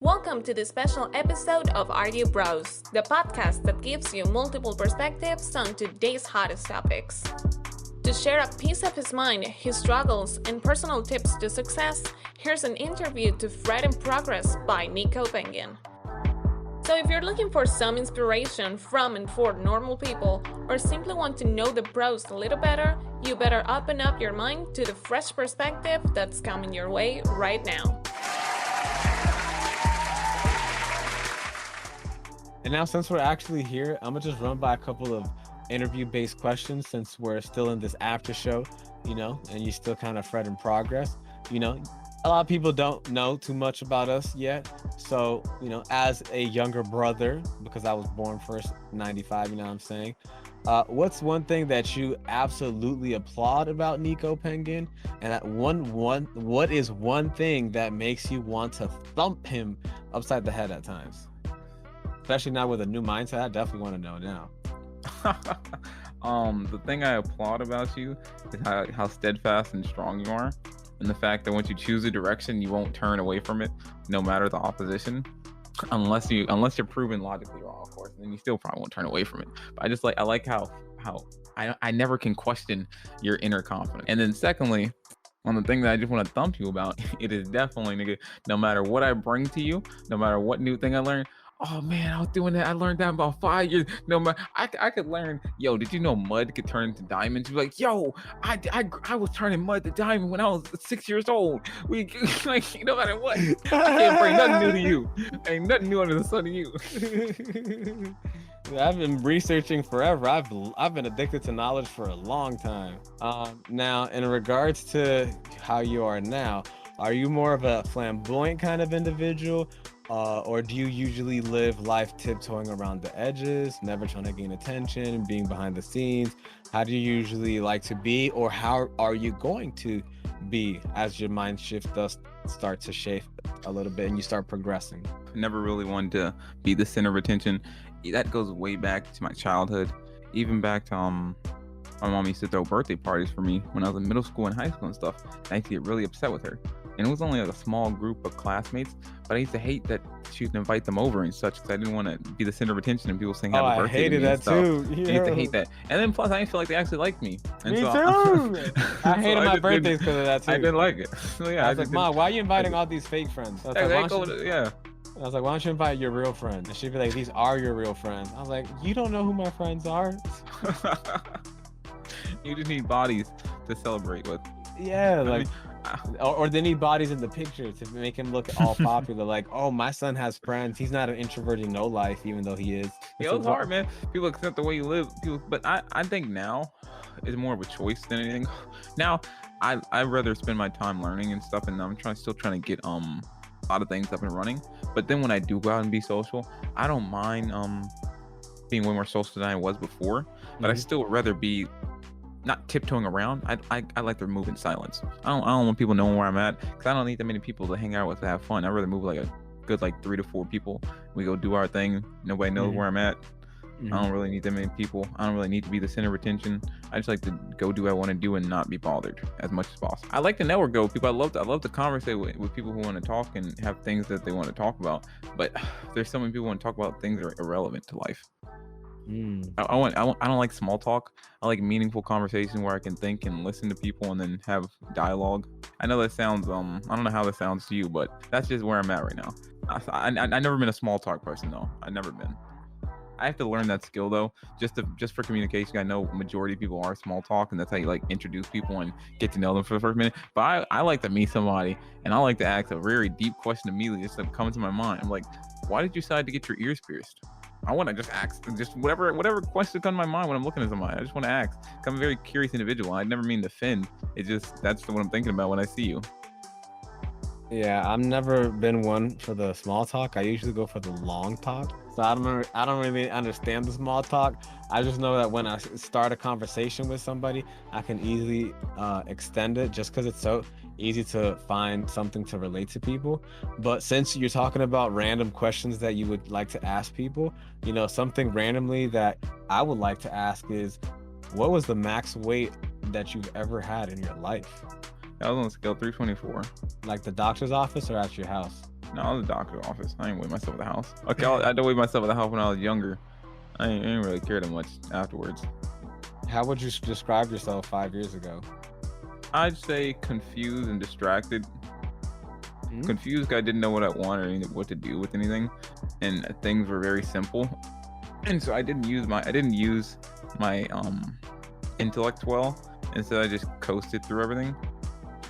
Welcome to this special episode of Audio Bros, the podcast that gives you multiple perspectives on today's hottest topics. To share a piece of his mind, his struggles, and personal tips to success, here's an interview to Fred in Progress by Nico Pengin. So if you're looking for some inspiration from and for normal people, or simply want to know the pros a little better, you better open up your mind to the fresh perspective that's coming your way right now. And now, since we're actually here, I'm gonna just run by a couple of interview-based questions since we're still in this after show, and you still kind of Fred in Progress. A lot of people don't know too much about us yet. So, as a younger brother, because I was born first, 95, you know what I'm saying? What's one thing that you absolutely applaud about Nico Pengin? And what is one thing that makes you want to thump him upside the head at times? Especially now with a new mindset, I definitely want to know now. The thing I applaud about you is how steadfast and strong you are, and the fact that once you choose a direction, you won't turn away from it, no matter the opposition, unless you're proven logically wrong, of course, and then you still probably won't turn away from it. But I like how I never can question your inner confidence. And then secondly, on the thing that I just want to thump you about, it is definitely, nigga, no matter what I bring to you, no matter what new thing I learn. Oh man, I was doing that. I learned that about 5 years. No man, I could learn. Yo, did you know mud could turn into diamonds? You're like, yo, I was turning mud to diamond when I was 6 years old. We like, no matter what, I can't bring nothing new to you. Ain't nothing new under the sun to you. I've been researching forever. I've been addicted to knowledge for a long time. Now, in regards to how you are now, are you more of a flamboyant kind of individual? Or do you usually live life tiptoeing around the edges, never trying to gain attention, being behind the scenes? How do you usually like to be, or how are you going to be as your mind shift does start to shape a little bit and you start progressing? Never really wanted to be the center of attention. That goes way back to my childhood, even back to my mom used to throw birthday parties for me when I was in middle school and high school and stuff. And I used to get really upset with her. And it was only like a small group of classmates, but I used to hate that she used to invite them over and such because I didn't want to be the center of attention and people saying happy birthday. I hated that too. I used to hate that. And then plus I didn't feel like they actually liked me. And me so too. I hated my birthdays because of that too. I didn't like it. So yeah, I was like, Mom, why are you inviting all these fake friends? I was like, why don't you invite your real friends? And she'd be like, these are your real friends. I was like, you don't know who my friends are. You just need bodies to celebrate with. Yeah, like, or they need bodies in the picture to make him look all popular. Like, oh, my son has friends. He's not an introvert in no life, even though he is. Yeah, it's hard, man. People accept the way you live. But I think now it's more of a choice than anything. Now, I'd rather spend my time learning and stuff, and I'm still trying to get a lot of things up and running. But then when I do go out and be social, I don't mind being way more social than I was before. But I still would rather be not tiptoeing around. I like to move in silence. I don't want people knowing where I'm at because I don't need that many people to hang out with to have fun. I'd rather move like a good 3 to 4 people. We go do our thing. Nobody knows where I'm at. I don't really need that many people. I don't really need to be the center of attention. I just like to go do what I want to do and not be bothered as much as possible. I like to network with people. I love to conversate with people who want to talk and have things that they want to talk about. But there's so many people who want to talk about things that are irrelevant to life. I don't like small talk. I like meaningful conversation where I can think and listen to people and then have dialogue. I know that sounds I don't know how that sounds to you, but that's just where I'm at right now. I never been a small talk person though. I've never been. I have to learn that skill though, just for communication. I know majority of people are small talk, and that's how you like introduce people and get to know them for the first minute. But I like to meet somebody, and I like to ask a very deep question immediately, just to come to my mind. I'm like, why did you decide to get your ears pierced? I want to just ask, just whatever question comes to my mind when I'm looking at somebody. I just want to ask. I'm a very curious individual. I never mean to offend. That's what I'm thinking about when I see you. Yeah, I've never been one for the small talk. I usually go for the long talk. So I don't really understand the small talk. I just know that when I start a conversation with somebody, I can easily extend it just because it's so easy to find something to relate to people. But since you're talking about random questions that you would like to ask people, something randomly that I would like to ask is, what was the max weight that you've ever had in your life? I was on scale 324. Like the doctor's office or at your house? No, I was a doctor's office. I ain't weigh myself at the house. Okay, I had to weigh myself at the house when I was younger. I ain't really care that much afterwards. How would you describe yourself 5 years ago? I'd say confused and distracted. Confused, 'cause I didn't know what I wanted or what to do with anything, and things were very simple. And so I didn't use my intellect well. Instead, I just coasted through everything,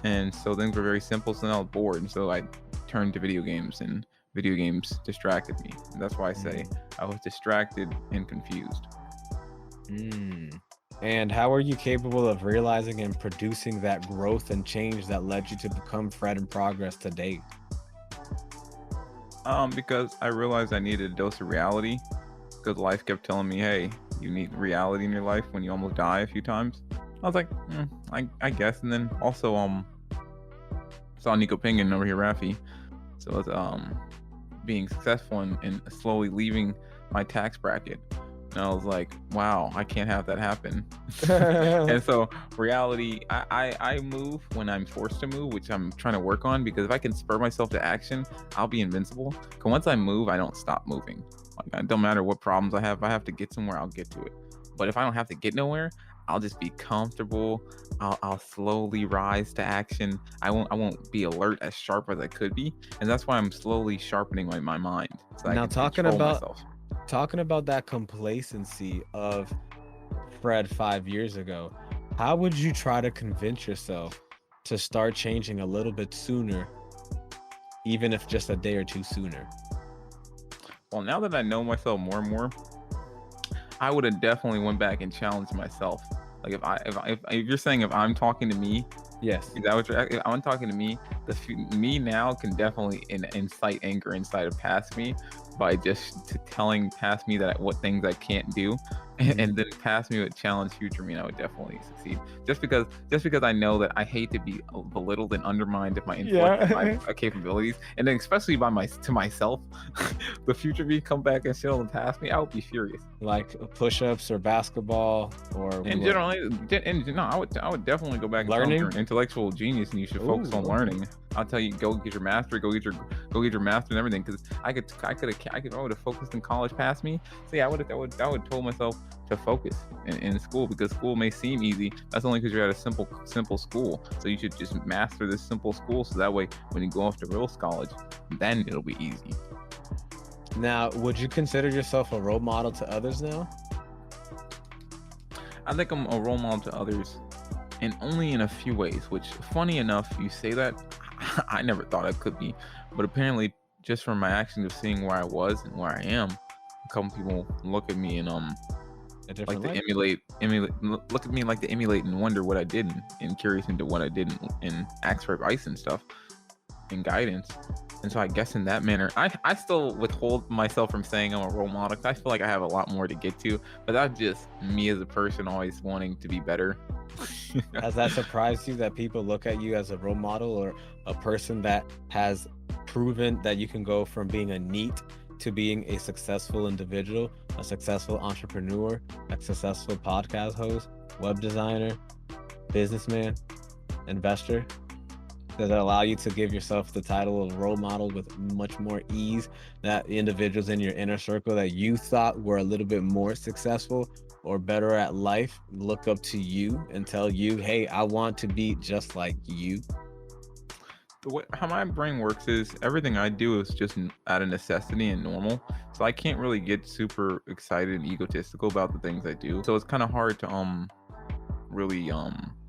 and so things were very simple. So then I was bored, and so I turned to video games, and video games distracted me. And that's why I say I was distracted and confused. And how are you capable of realizing and producing that growth and change that led you to become Fred in Progress today? Because I realized I needed a dose of reality, because life kept telling me, hey, you need reality in your life when you almost die a few times. I was like, I guess. And then also saw Nico Pengin over here, Rafi. So it's being successful and slowly leaving my tax bracket. And I was like, wow, I can't have that happen. And so reality, I move when I'm forced to move, which I'm trying to work on, because if I can spur myself to action, I'll be invincible. Because once I move, I don't stop moving. Like, it don't matter what problems I have. If I have to get somewhere, I'll get to it. But if I don't have to get nowhere, I'll just be comfortable. I'll slowly rise to action. I won't be alert as sharp as I could be. And that's why I'm slowly sharpening my mind. So Now, I can control myself. Talking about that complacency of Fred 5 years ago, how would you try to convince yourself to start changing a little bit sooner, even if just a day or two sooner? Well, now that I know myself more and more, I would have definitely went back and challenged myself. Like if you're saying if I'm talking to me, Yes. is that what if I'm talking to me, me now can definitely incite anger inside of past me by just telling past me that what things I can't do, and then past me would challenge future me, and I would definitely succeed. Just because I know that I hate to be belittled and undermined of my intellect and my capabilities, and then especially to myself, the future me come back and shit on the past me, I would be furious. Like push-ups or basketball or And generally, no, I would definitely go back and learning. You're an intellectual genius, and you should focus on learning. I'll tell you, go get your master, go get your master and everything. Because I would have focused in college past me. So yeah, I would told myself to focus in school, because school may seem easy. That's only because you're at a simple school. So you should just master this simple school, so that way when you go off to real college, then it'll be easy. Now, would you consider yourself a role model to others now? I think I'm a role model to others, and only in a few ways, which, funny enough, you say that, I never thought I could be, but apparently just from my actions of seeing where I was and where I am, a couple people look at me and like to emulate, look at me like to emulate and wonder what I did, and curious into what I did, and ask for advice and stuff and guidance. And so I guess in that manner, I still withhold myself from saying I'm a role model, because I feel like I have a lot more to get to, but that's just me as a person always wanting to be better. Has that surprised you that people look at you as a role model, or a person that has proven that you can go from being a NEET to being a successful individual, a successful entrepreneur, a successful podcast host, web designer, businessman, investor? Does it allow you to give yourself the title of role model with much more ease, that individuals in your inner circle that you thought were a little bit more successful or better at life look up to you and tell you, hey, I want to be just like you? The way how my brain works is everything I do is just out of necessity and normal. So I can't really get super excited and egotistical about the things I do. So it's kind of hard to really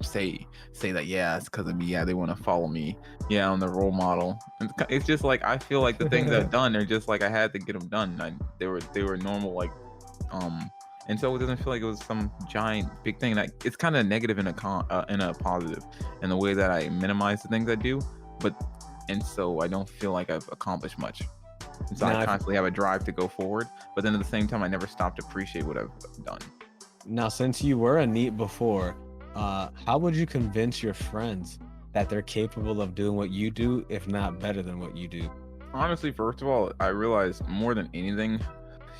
say that, yeah, it's because of me, yeah, they want to follow me, yeah, I'm the role model. And it's just like I feel like the things I've done are just like I had to get them done. They were normal, like and so it doesn't feel like it was some giant big thing. And it's kind of negative in a positive, in the way that I minimize the things I do, and so I don't feel like I've accomplished much. And so I constantly have a drive to go forward, but then at the same time I never stop to appreciate what I've done. Now, since you were a NEET before, how would you convince your friends that they're capable of doing what you do, if not better than what you do? Honestly, first of all, I realized more than anything,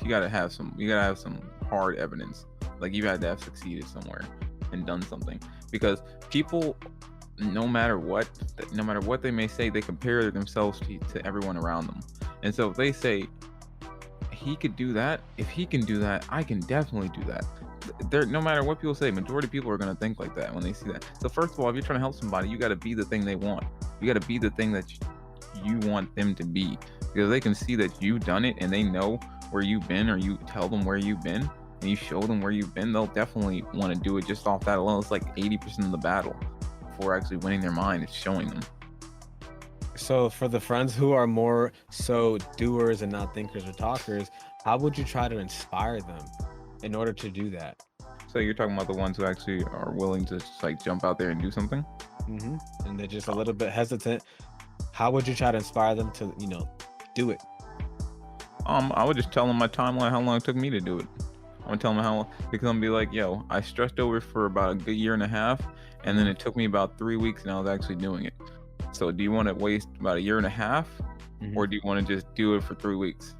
you gotta have some hard evidence. Like, you had to have succeeded somewhere and done something, because people no matter what they may say, they compare themselves to everyone around them. And so if they say he could do that, if he can do that, I can definitely do that. No matter what people say, majority of people are going to think like that when they see that. So first of all, if you're trying to help somebody, you got to be the thing they want. You got to be the thing that you want them to be, because they can see that you've done it and they know where you've been, or you tell them where you've been and you show them where you've been. They'll definitely want to do it just off that alone. It's like 80% of the battle before actually winning their mind is showing them. So for the friends who are more so doers and not thinkers or talkers, how would you try to inspire them in order to do that? So you're talking about the ones who actually are willing to just like jump out there and do something? And they're just a little bit hesitant. How would you try to inspire them to, do it? I would just tell them my timeline, how long it took me to do it. I'm gonna tell them how long, because I'm gonna be like, yo, I stressed over it for about a good year and a half, and then it took me about 3 weeks and I was actually doing it. So do you want to waste about a year and a half, or do you want to just do it for 3 weeks?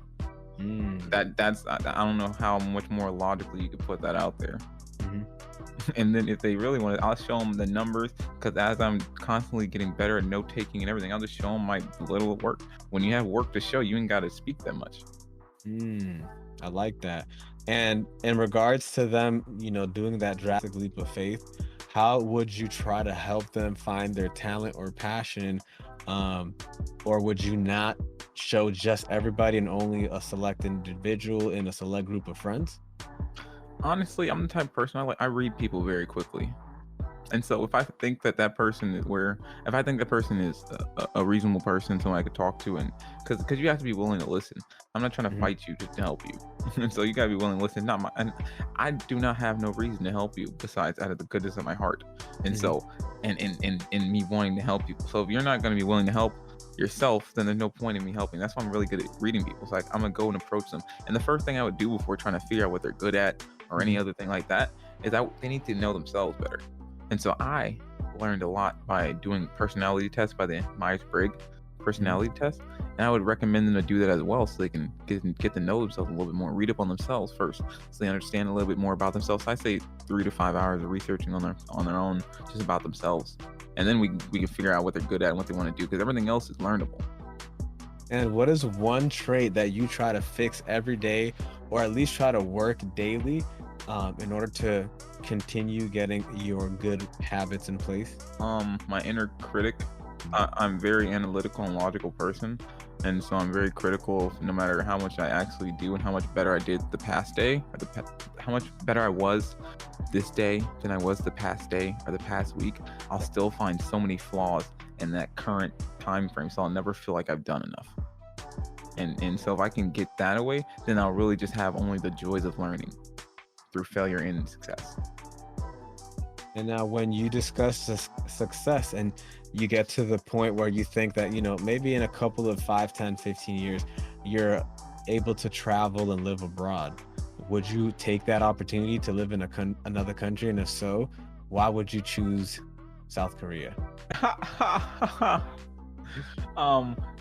That's I don't know how much more logically you could put that out there. And then if they really want it, I'll show them the numbers, because as I'm constantly getting better at note taking and everything, I'll just show them my little work. When you have work to show, you ain't got to speak that much. I like that. And in regards to them, doing that drastic leap of faith, how would you try to help them find their talent or passion? Or would you not show just everybody and only a select individual in a select group of friends? Honestly, I'm the type of person, I read people very quickly. And so if I think that person is if I think that person is a reasonable person, someone I could talk to, and because you have to be willing to listen. I'm not trying to fight you just to help you. And so you gotta be willing to listen. And I do not have no reason to help you besides out of the goodness of my heart. And so, and me wanting to help you. So if you're not gonna be willing to help yourself, then there's no point in me helping. That's why I'm really good at reading people. It's like I'm gonna go and approach them. And the first thing I would do before trying to figure out what they're good at or any other thing like that is they need to know themselves better. And so I learned a lot by doing personality tests, by the Myers-Briggs personality test. And I would recommend them to do that as well, so they can get to know themselves a little bit more, read up on themselves first, so they understand a little bit more about themselves. So I say 3 to 5 hours of researching on their own, just about themselves. And then we can figure out what they're good at and what they want to do, because everything else is learnable. And what is one trait that you try to fix every day, or at least try to work daily, in order to continue getting your good habits in place? My inner critic. I'm very analytical and logical person, and so I'm very critical of no matter how much I actually do and how much better I did the past day, or how much better I was this day than I was the past day or the past week. I'll still find so many flaws in that current time frame, so I'll never feel like I've done enough. And so if I can get that away, then I'll really just have only the joys of learning through failure and success. And now when you discuss success and you get to the point where you think that, maybe in a couple of 5, 10, 15 years, you're able to travel and live abroad, would you take that opportunity to live in another country? And if so, why would you choose South Korea?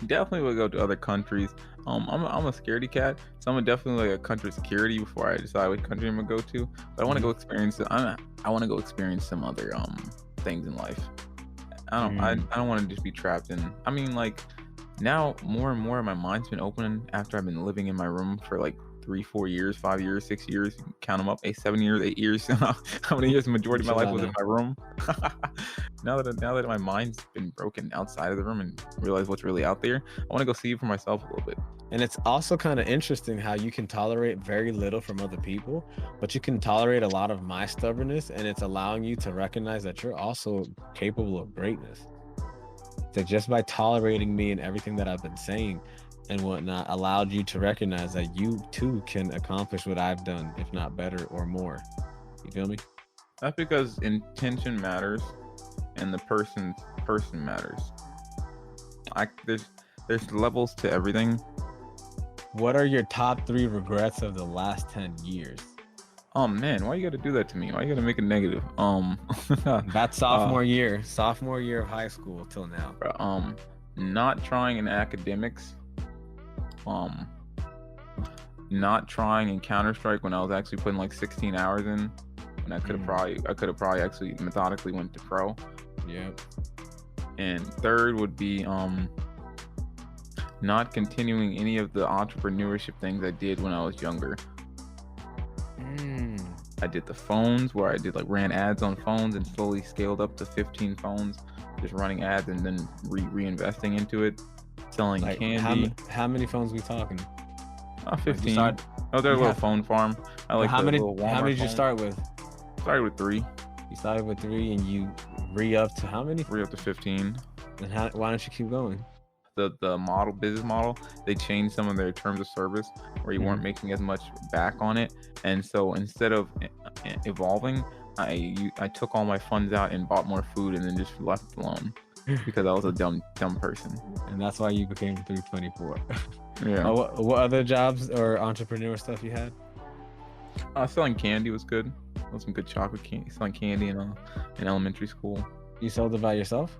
Definitely would go to other countries. I'm a scaredy cat, so I'm definitely like a country security before I decide which country I'm gonna go to. But I want to go experience. I want to go experience some other things in life. I don't want to just be trapped in. I mean, like, now more and more my mind's been opening after I've been living in my room for like 3, 4 years, 5 years, 6 years. You can count them up. 7 years, 8 years. How many years the majority of my life was in my room? Now that my mind's been broken outside of the room and realize what's really out there, I want to go see it for myself a little bit. And it's also kind of interesting how you can tolerate very little from other people, but you can tolerate a lot of my stubbornness, and it's allowing you to recognize that you're also capable of greatness. That just by tolerating me and everything that I've been saying and whatnot allowed you to recognize that you too can accomplish what I've done, if not better or more. You feel me? That's because intention matters and the person matters. There's levels to everything. What are your top 3 regrets of the last 10 years? Oh man, why you gotta do that to me? Why you gotta make it negative? That's sophomore year of high school till now. Not trying in academics. Not trying in Counter-Strike when I was actually putting like 16 hours in, when I could have probably actually methodically went to pro. Yep. And third would be not continuing any of the entrepreneurship things I did when I was younger. I did the phones where I did like ran ads on phones and slowly scaled up to 15 phones, just running ads and then reinvesting into it, selling Like candy. how many phones we talking? 15. Like They're a little phone farm. I like how many? little Walmart How many did you phone. Started with? Started with 3. You started with 3, and you re-up to how many? Up to 15. And why don't you keep going? The business model, they changed some of their terms of service where you weren't making as much back on it, and so instead of evolving, I took all my funds out and bought more food and then just left it alone because I was a dumb person. And that's why you became 324. Yeah. What other jobs or entrepreneur stuff you had? Selling candy was good. Some good chocolate candy. Selling candy in elementary school. You sold it by yourself?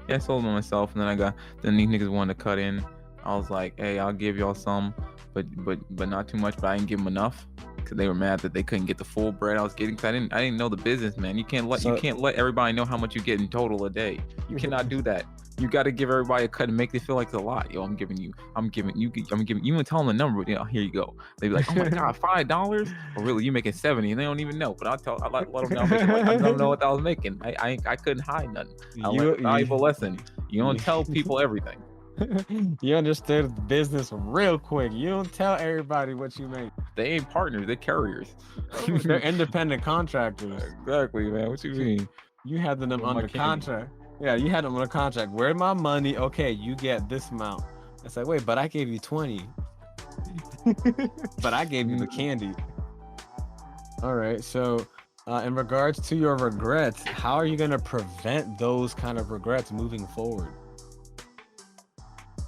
Yeah, I sold them myself, and then these niggas wanted to cut in. I was like, hey, I'll give y'all some, but not too much. But I didn't give them enough because they were mad that they couldn't get the full bread I was getting. Cause I didn't know the business, man. You can't let everybody know how much you get in total a day. You cannot do that. You got to give everybody a cut and make it feel like it's a lot. Yo, I'm giving you. You even tell them the number. You know, here you go. They be like, oh my god, $5? Or really, you making 70? And they don't even know. But I let them know. I don't know what I was making. I couldn't hide nothing. I learned a valuable lesson. You don't tell people everything. You understood business real quick. You don't tell everybody what you make. They ain't partners. They're carriers. They're independent contractors. Exactly, man. What you mean? You had them under contract. Yeah, you had them under contract. Where's my money? Okay, you get this amount. It's like, wait, but I gave you 20. But I gave you the candy. All right, so in regards to your regrets, how are you going to prevent those kind of regrets moving forward?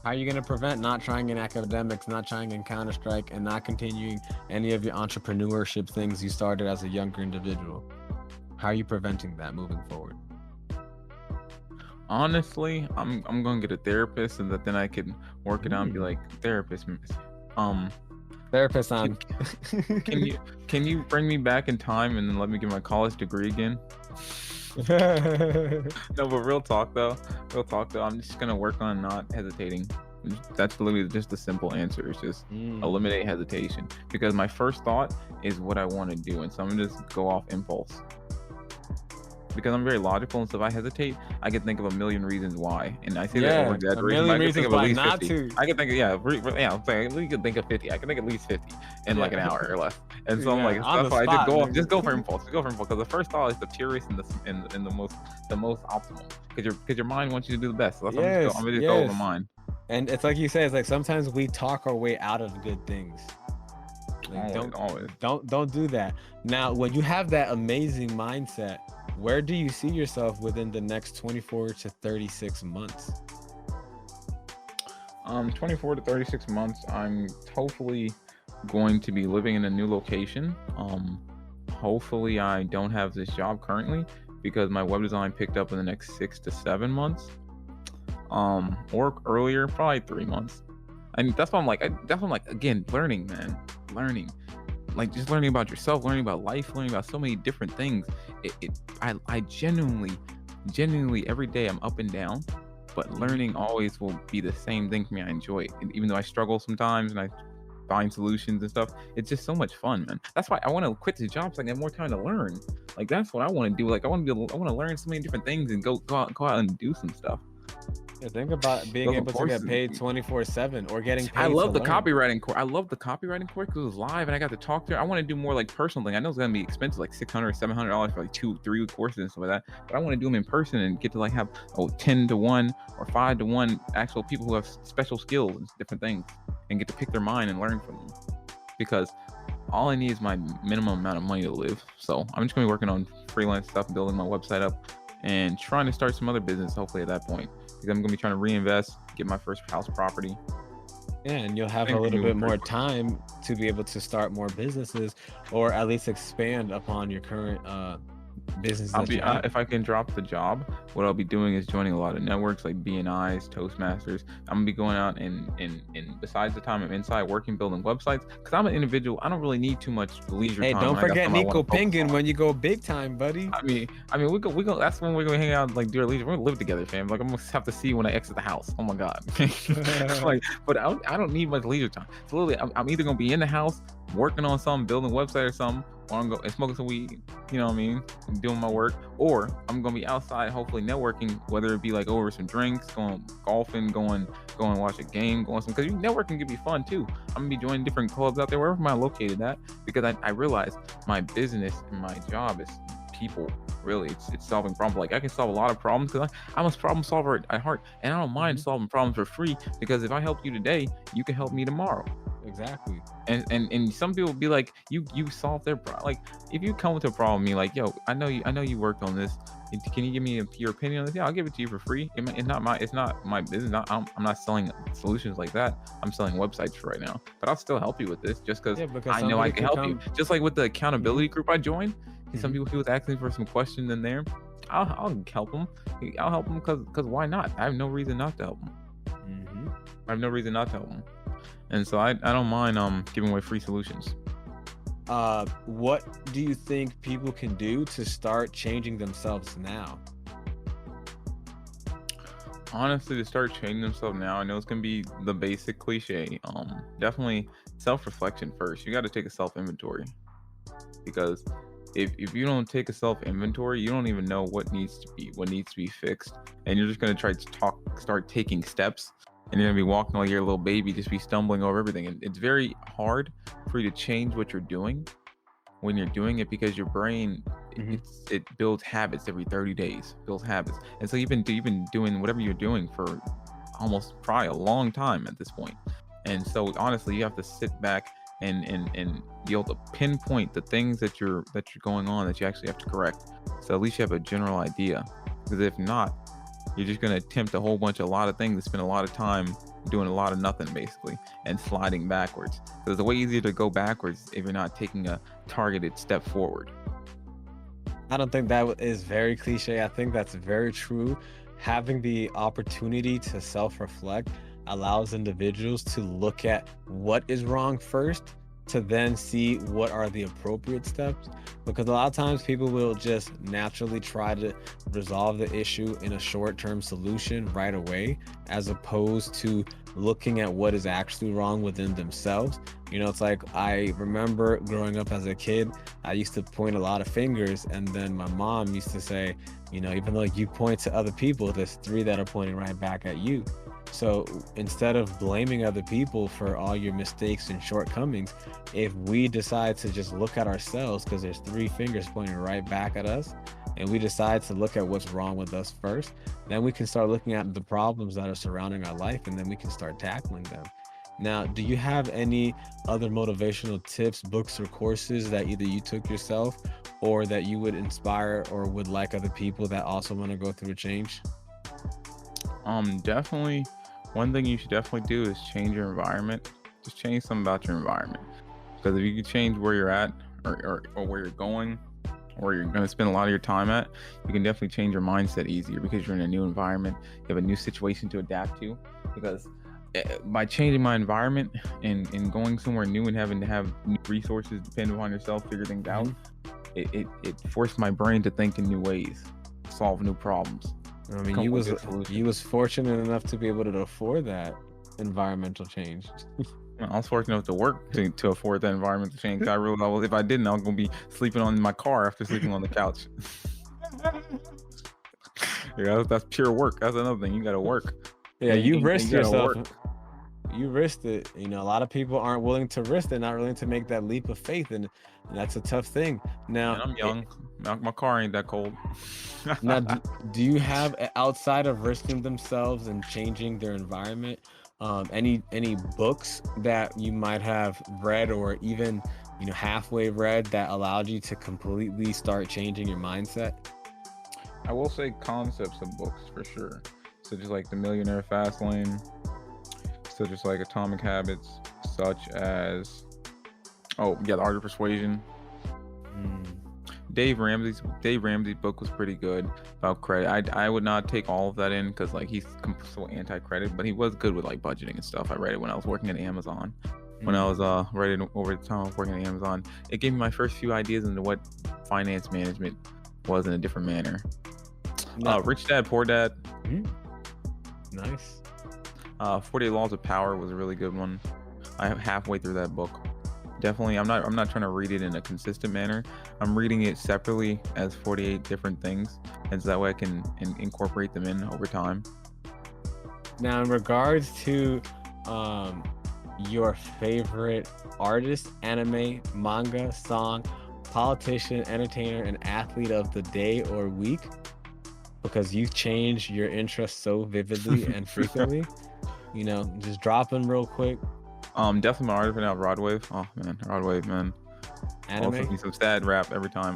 How are you going to prevent not trying in academics, not trying in Counter-Strike, and not continuing any of your entrepreneurship things you started as a younger individual? How are you preventing that moving forward? Honestly, I'm gonna get a therapist, and then I can work it out and be like, therapist on. Can you bring me back in time and then let me get my college degree again? No, but real talk though, I'm just gonna work on not hesitating. That's literally just the simple answer. It's just eliminate hesitation, because my first thought is what I want to do, and so I'm gonna just go off impulse. Because I'm very logical, and so if I hesitate, I can think of a million reasons why. And I say that over exaggeration, but I can think of at least 50. I can think of, I'm saying we could think of 50. I can think at least 50 in like an hour or less. And so I'm like, that's why I just go for impulse. Because the first thought is the purest and the most optimal. Because your mind wants you to do the best. So that's what I'm gonna just go with my mind. And it's like you say, it's like sometimes we talk our way out of good things. Like, don't do that. Now, when you have that amazing mindset, where do you see yourself within the next 24 to 36 months? 24 to 36 months, I'm hopefully going to be living in a new location. Hopefully I don't have this job currently, because my web design picked up in the next 6 to 7 months. Or earlier, probably 3 months. And that's why I'm like, again, learning, man. Like just learning about yourself, learning about life, learning about so many different things. I genuinely every day I'm up and down, but learning always will be the same thing for me. I enjoy it. And even though I struggle sometimes and I find solutions and stuff, it's just so much fun, man. That's why I want to quit the job so I can have more time to learn. Like that's what I want to do. Like I want to learn so many different things and go out and do some stuff. Yeah, think about being able to get paid 24/7 or getting paid. I love the copywriting course. I love the copywriting course because it was live and I got to talk to her. I want to do more like personal thing. I know it's gonna be expensive, like $600 or $700 for like 2-3 courses and stuff like that. But I want to do them in person and get to like have 10-1 or 5-1 actual people who have special skills and different things, and get to pick their mind and learn from them. Because all I need is my minimum amount of money to live. So I'm just gonna be working on freelance stuff, building my website up, and trying to start some other business. Hopefully at that point. I'm gonna be trying to reinvest, get my first house property. Yeah, and you'll have a little bit more time to be able to start more businesses, or at least expand upon your current business that you have? If I can drop the job, what I'll be doing is joining a lot of networks like BNIs, Toastmasters. I'm gonna be going out and besides the time I'm inside working, building websites, because I'm an individual. I don't really need too much leisure Hey, time. don't when I got forget something I wanna Nico focus Pengin on. when you go big time, buddy. I mean, we go. That's when we're gonna hang out, like, do our leisure. We're gonna live together, fam. Like, I'm gonna have to see you when I exit the house. Oh my god. Like, but I don't need much leisure time. So literally, I'm either gonna be in the house working on something, building a website or something, or I'm going and smoking some weed. You know what I mean? Doing my work, or I'm gonna be outside, hopefully networking, whether it be like over some drinks, going golfing, going watch a game, going some, because networking can be fun too. I'm gonna be joining different clubs out there, wherever I'm located at, because I realize my business and my job is people. Really, it's solving problems. Like, I can solve a lot of problems because I'm a problem solver at heart, and I don't mind solving problems for free, because if I help you today, you can help me tomorrow. Exactly. And some people be like, you solve their problem. Like, if you come with a problem, me like, yo, I know you worked on this. Can you give me your opinion on this? Yeah, I'll give it to you for free. It's not my business. I'm not selling solutions like that. I'm selling websites for right now, but I'll still help you with this just because I know I can help you. Just like with the accountability group I joined, some people, he was asking for some questions in there. I'll help them. I'll help them because why not? I have no reason not to help them. I have no reason not to help them. And so I don't mind giving away free solutions. What do you think people can do to start changing themselves now? Honestly, to start changing themselves now, I know it's gonna be the basic cliche. Definitely self-reflection first. You got to take a self-inventory, because if you don't take a self-inventory, you don't even know what needs to be fixed, and you're just gonna try to start taking steps, and you're gonna be walking like you're a little baby, just be stumbling over everything. And it's very hard for you to change what you're doing when you're doing it, because your brain it builds habits every 30 days, builds habits. And so you've been doing whatever you're doing for almost probably a long time at this point. And so honestly, you have to sit back and be able to pinpoint the things that you're going on that you actually have to correct. So at least you have a general idea, because if not, you're just going to attempt a lot of things and spend a lot of time doing a lot of nothing, basically, and sliding backwards. So it's way easier to go backwards if you're not taking a targeted step forward. I don't think that is very cliche. I think that's very true. Having the opportunity to self-reflect allows individuals to look at what is wrong first, to then see what are the appropriate steps, because a lot of times people will just naturally try to resolve the issue in a short-term solution right away, as opposed to looking at what is actually wrong within themselves. You know, it's like, I remember growing up as a kid, I used to point a lot of fingers, and then my mom used to say, you know, even though you point to other people, there's 3 that are pointing right back at you. So instead of blaming other people for all your mistakes and shortcomings, if we decide to just look at ourselves, because there's 3 fingers pointing right back at us, and we decide to look at what's wrong with us first, then we can start looking at the problems that are surrounding our life, and then we can start tackling them. Now, do you have any other motivational tips, books, or courses that either you took yourself or that you would inspire or would like other people that also want to go through a change? Definitely, one thing you should definitely do is change your environment. Just change something about your environment, because if you can change where you're at, or where you're going, or you're going to spend a lot of your time at, you can definitely change your mindset easier, because you're in a new environment, you have a new situation to adapt to. Because by changing my environment and going somewhere new and having to have new resources, depend upon yourself, figure things out, it forced my brain to think in new ways, solve new problems. I mean, you was fortunate enough to be able to afford that environmental change. I was fortunate enough to work to afford that environmental change. I realized if I didn't, I was gonna be sleeping on my car after sleeping on the couch. Yeah, that's pure work. That's another thing. You gotta work. Yeah, you risked yourself. You risked it. You know, a lot of people aren't willing to risk it, not willing to make that leap of faith, and that's a tough thing. Now, I'm young. My car ain't that cold. Now, do you have, outside of risking themselves and changing their environment, any books that you might have read, or even, you know, halfway read, that allowed you to completely start changing your mindset? I will say concepts of books for sure. So just like The Millionaire Fast Lane, so just like Atomic Habits, such as, The Art of Persuasion. Dave Ramsey's book was pretty good about credit. I would not take all of that in because like he's so anti-credit, but he was good with like budgeting and stuff. I read it when I was working at Amazon. When I was writing over the time I was working at Amazon, it gave me my first few ideas into what finance management was in a different manner. Rich Dad Poor Dad. Nice. 48 Laws of Power was a really good one. I am halfway through that book. Definitely, I'm not trying to read it in a consistent manner. I'm reading it separately as 48 different things, and so that way I can incorporate them in over time. Now, in regards to your favorite artist, anime, manga, song, politician, entertainer, and athlete of the day or week, because you change your interests so vividly and frequently, just drop them real quick. Definitely my artist right now, Rodwave. Oh man, Rodwave, man. Anime? Also be some sad rap every time.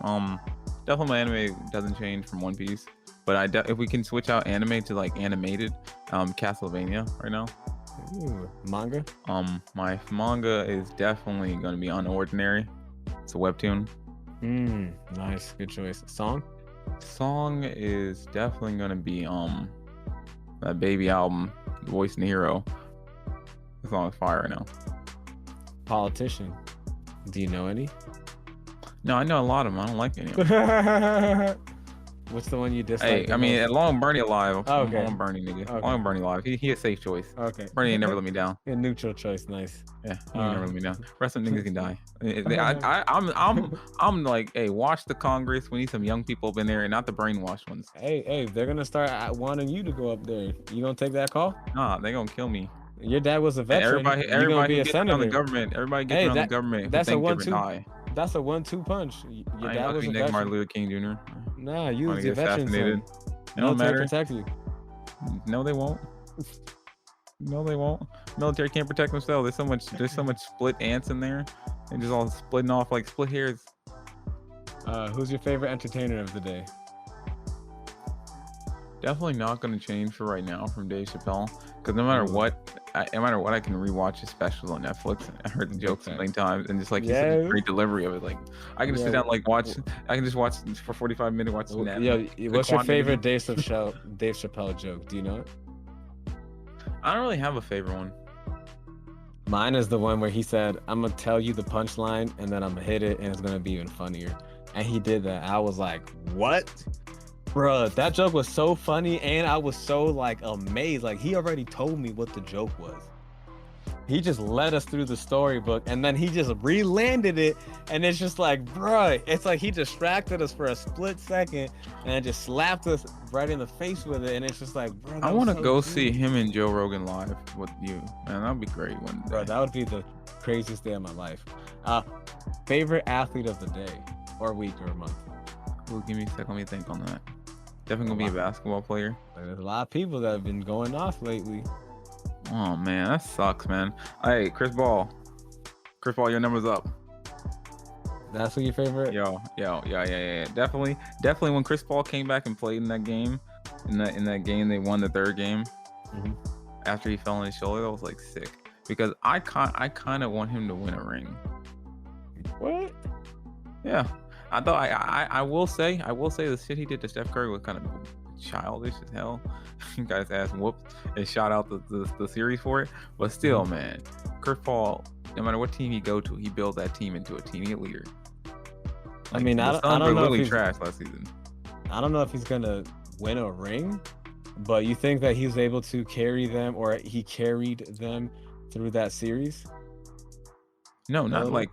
Definitely my anime doesn't change from One Piece, but if we can switch out anime to like animated, Castlevania right now. Ooh, manga? My manga is definitely gonna be Unordinary. It's a webtoon. Nice, good choice. Song is definitely gonna be that Baby album, Voice and Hero. The song is fire right now. Politician, do you know any? No, I know a lot of them. I don't like any of them. What's the one you dislike? Hey, I mean, Long Bernie alive. Oh, okay. Long Bernie, nigga. Okay. Long Bernie alive. He a safe choice. Okay. Bernie ain't never let me down. A neutral choice, nice. Yeah, he ain't never let me down. Rest of them niggas can die. I'm like, hey, watch the Congress. We need some young people up in there, and not the brainwashed ones. Hey, they're gonna start wanting you to go up there. You gonna take that call? Nah, they gonna kill me. Your dad was a veteran. And everybody be a gets on the senator. government. Everybody gets on the government. That's a 1-2. That's a 1-2 punch. Your dad was a veteran. Martin Luther King Jr. Nah, you was a veteran. It don't matter. Protect you. No, they won't. No, they won't. Military can't protect themselves. There's so much split ants in there, and just all splitting off like split hairs. Who's your favorite entertainer of the day? Definitely not going to change for right now from Dave Chappelle, because no matter what I can rewatch his specials on Netflix. I heard the jokes so many times, and just like he's such a great delivery of it. Like I can just sit down like watch. I can just watch for 45 minutes. Watch what's your favorite Dave Chappelle joke? Do you know it? I don't really have a favorite one. Mine is the one where he said, "I'm gonna tell you the punchline, and then I'm gonna hit it, and it's gonna be even funnier." And he did that. I was like, "What?" Bruh, that joke was so funny, and I was so like amazed. Like he already told me what the joke was. He just led us through the storybook, and then he just re-landed it, and it's just like, bruh, it's like he distracted us for a split second, and then just slapped us right in the face with it, and it's just like, bro. I want to go see him and Joe Rogan live with you, man. That'd be great one day. Bro, that would be the craziest day of my life. Favorite athlete of the day, or week, or month? Well, give me a second. Let me think on that. Definitely gonna be a basketball player. There's a lot of people that have been going off lately. Oh man, that sucks, man. Hey, Chris Paul, your number's up. That's what your favorite? Yeah. Definitely. When Chris Paul came back and played in that game, in that game they won the third game. Mm-hmm. After he fell on his shoulder, that was like sick. Because I kind of want him to win a ring. What? Yeah. I thought I will say the shit he did to Steph Curry was kind of childish as hell. He got his ass whooped and shot out the series for it. But still, man, Chris Paul, no matter what team he go to, he builds that team into a team elite. Like, I mean, I don't know if he's trash last season. I don't know if he's gonna win a ring, but you think that he was able to carry them, or he carried them through that series? No, not like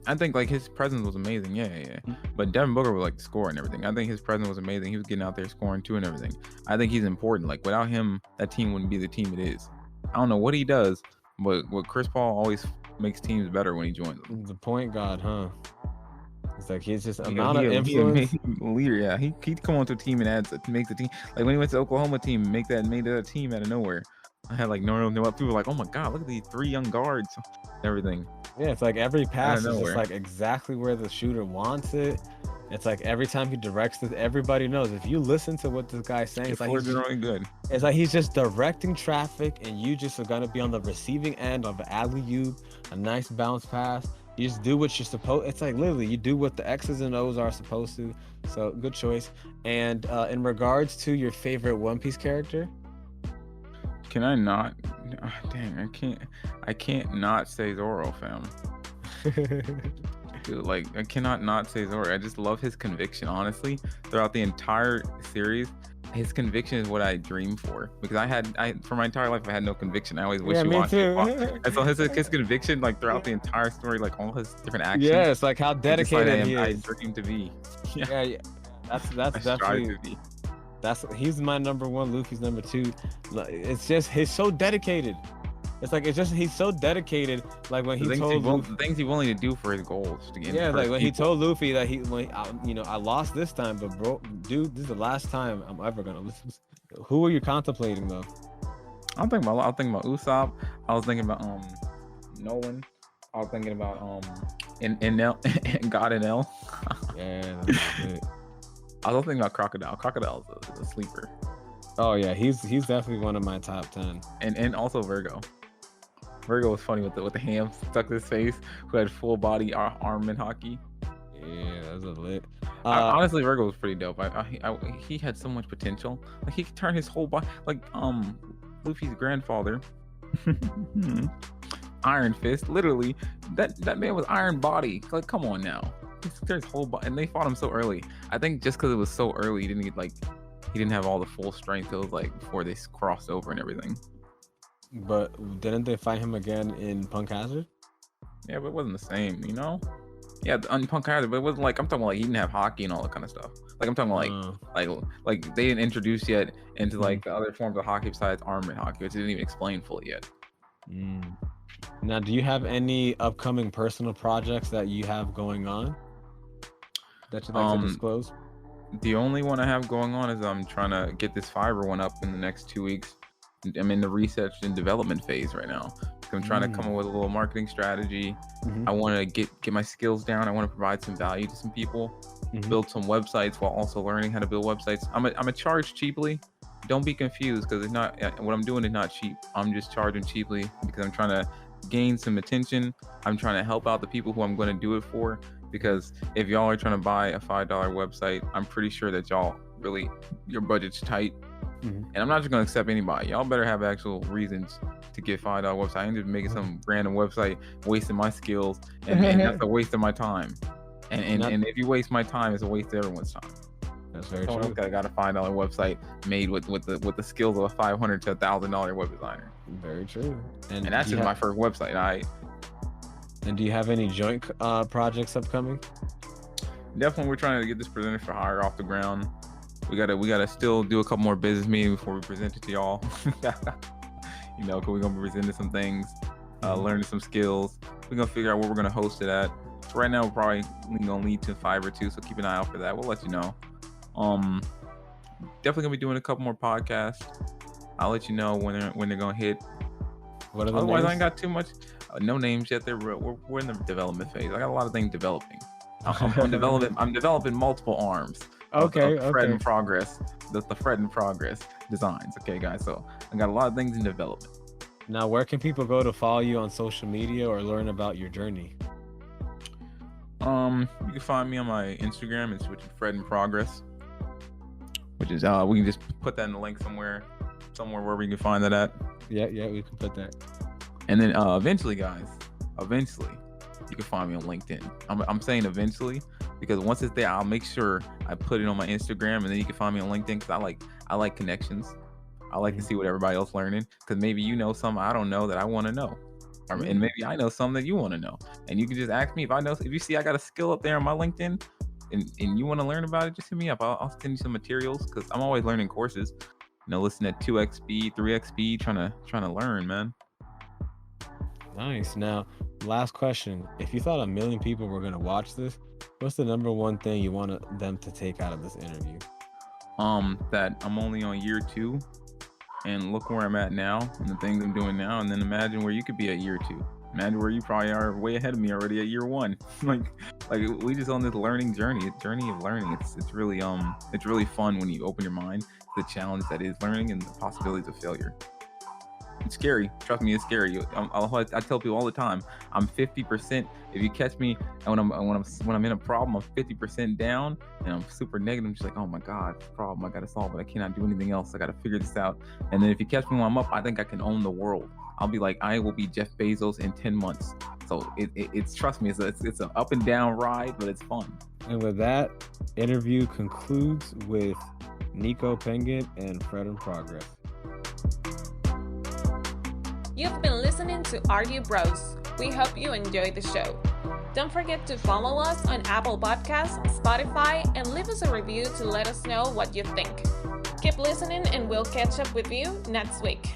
I think like his presence was amazing. Yeah. But Devin Booker was like scoring and everything. I think his presence was amazing. He was getting out there scoring too and everything. I think he's important. Like without him, that team wouldn't be the team it is. I don't know what he does, but Chris Paul always makes teams better when he joins them. The point guard, huh? It's like he's just amount of influence. Leader, yeah. He come onto a team and makes the team. Like when he went to Oklahoma team, made that team out of nowhere. I had like no people were like, oh my god, look at these 3 young guards, everything. Yeah, it's like every pass is just like exactly where the shooter wants it. It's like every time he directs it, everybody knows. If you listen to what this guy's saying, it's like he's really good. It's like he's just directing traffic, and you just are gonna be on the receiving end of an alley-oop, a nice bounce pass, You just do what you're supposed. It's like literally you do what the X's and O's are supposed to. So good choice. And in regards to your favorite One Piece character, Can I not? Dang, I can't not say Zoro, fam. Dude, like I cannot not say Zoro. I just love his conviction. Honestly, throughout the entire series, his conviction is what I dream for. Because I for my entire life I had no conviction. I always wish you watched it. And so his conviction, like throughout the entire story, like all his different actions. Yeah, it's like how dedicated he I is. dream to be. Yeah, that's definitely. He's my number one. Luffy's number two. It's just he's so dedicated. It's like he's so dedicated. Like when he told Luffy, the things he's willing to do for his goals. To get like when he told Luffy that I lost this time, but bro, dude, this is the last time I'm ever gonna lose. Who are you contemplating though? I'm thinking about Usopp. I was thinking about Nolan. I was thinking about God and L. Yeah, that's good. I was thinking about Crocodile. Crocodile is a sleeper. Oh yeah, he's definitely one of my top 10. And also Virgo. Virgo was funny with the ham stuck in his face, who had full body arm in hockey. Yeah, that was a lit. Honestly, Virgo was pretty dope. He had so much potential. Like he could turn his whole body, like Luffy's grandfather, Iron Fist. Literally, that man was Iron Body. Like, come on now. He turned his whole body, and they fought him so early. I think just because it was so early, he didn't have all the full strength. It was like before they crossed over and everything. But didn't they fight him again in Punk Hazard? Yeah, but it wasn't the same, you know? Yeah, on Punk Hazard, but it wasn't like, I'm talking about like he didn't have hockey and all that kind of stuff. Like I'm talking about like they didn't introduce yet into like the other forms of hockey besides armament hockey, which they didn't even explain fully yet. Now, do you have any upcoming personal projects that you have going on that you'd like to disclose? The only one I have going on is I'm trying to get this Fiverr one up in the next 2 weeks. I'm in the research and development phase right now. I'm trying to come up with a little marketing strategy. I want to get my skills down. I want to provide some value to some people, build some websites while also learning how to build websites. I'm a charge cheaply. Don't be confused, because it's not what I'm doing is not cheap. I'm just charging cheaply because I'm trying to gain some attention. I'm trying to help out the people who I'm going to do it for. Because if y'all are trying to buy a $5 website, I'm pretty sure that y'all really, your budget's tight. And I'm not just going to accept anybody. Y'all better have actual reasons to get $5 website. I ain't just making some random website, wasting my skills, and that's a waste of my time. And if you waste my time, it's a waste of everyone's time. That's very Someone true. else got a $5 website made with the skills of a $500 to $1,000 web designer. Very true. And that's just my first website. And do you have any joint projects upcoming? Definitely, we're trying to get this presented for hire off the ground. We gotta still do a couple more business meetings before we present it to y'all. You know, because we're gonna be presenting some things, learning some skills. We're gonna figure out where we're gonna host it at. So right now, we're probably gonna lead to Fiverr too. So keep an eye out for that. We'll let you know. Definitely gonna be doing a couple more podcasts. I'll let you know when they're gonna hit. What are the Otherwise, names? I ain't got too much. No names yet. We're in the development phase. I got a lot of things developing. I'm developing multiple arms. Okay. Fred in progress. The Fred in progress designs. Okay, guys. So I got a lot of things in development. Now, where can people go to follow you on social media or learn about your journey? You can find me on my Instagram. It's with Fred in progress. Which is we can just put that in the link somewhere where we can find that at. Yeah, we can put that. And then eventually, guys, you can find me on LinkedIn. I'm saying eventually because once it's there, I'll make sure I put it on my Instagram, and then you can find me on LinkedIn because I like connections. I like to see what everybody else learning, because maybe you know something I don't know that I want to know, and maybe I know something that you want to know, and you can just ask me if you see I got a skill up there on my LinkedIn, and you want to learn about it, just hit me up. I'll send you some materials because I'm always learning courses. You know, listen at 2x speed, 3x speed, trying to learn, man. Nice. Now, last question. If you thought 1 million people were going to watch this, what's the number one thing you want them to take out of this interview? That I'm only on year 2, and look where I'm at now and the things I'm doing now, and then imagine where you could be at year 2. Imagine where you probably are way ahead of me already at year 1. like we just on this learning journey of learning. It's really fun when you open your mind to the challenge that is learning and the possibilities of failure. It's scary. Trust me, it's scary. I tell people all the time, I'm 50%. If you catch me when I'm in a problem, I'm 50% down, and I'm super negative. I'm just like, oh my God, it's a problem. I gotta solve it. I cannot do anything else. I gotta figure this out. And then if you catch me when I'm up, I think I can own the world. I'll be like, I will be Jeff Bezos in 10 months. So it's trust me, it's an up and down ride, but it's fun. And with that, interview concludes with Nico Pengin and Fred in Progress. You've been listening to Argue Bros. We hope you enjoyed the show. Don't forget to follow us on Apple Podcasts, Spotify, and leave us a review to let us know what you think. Keep listening and we'll catch up with you next week.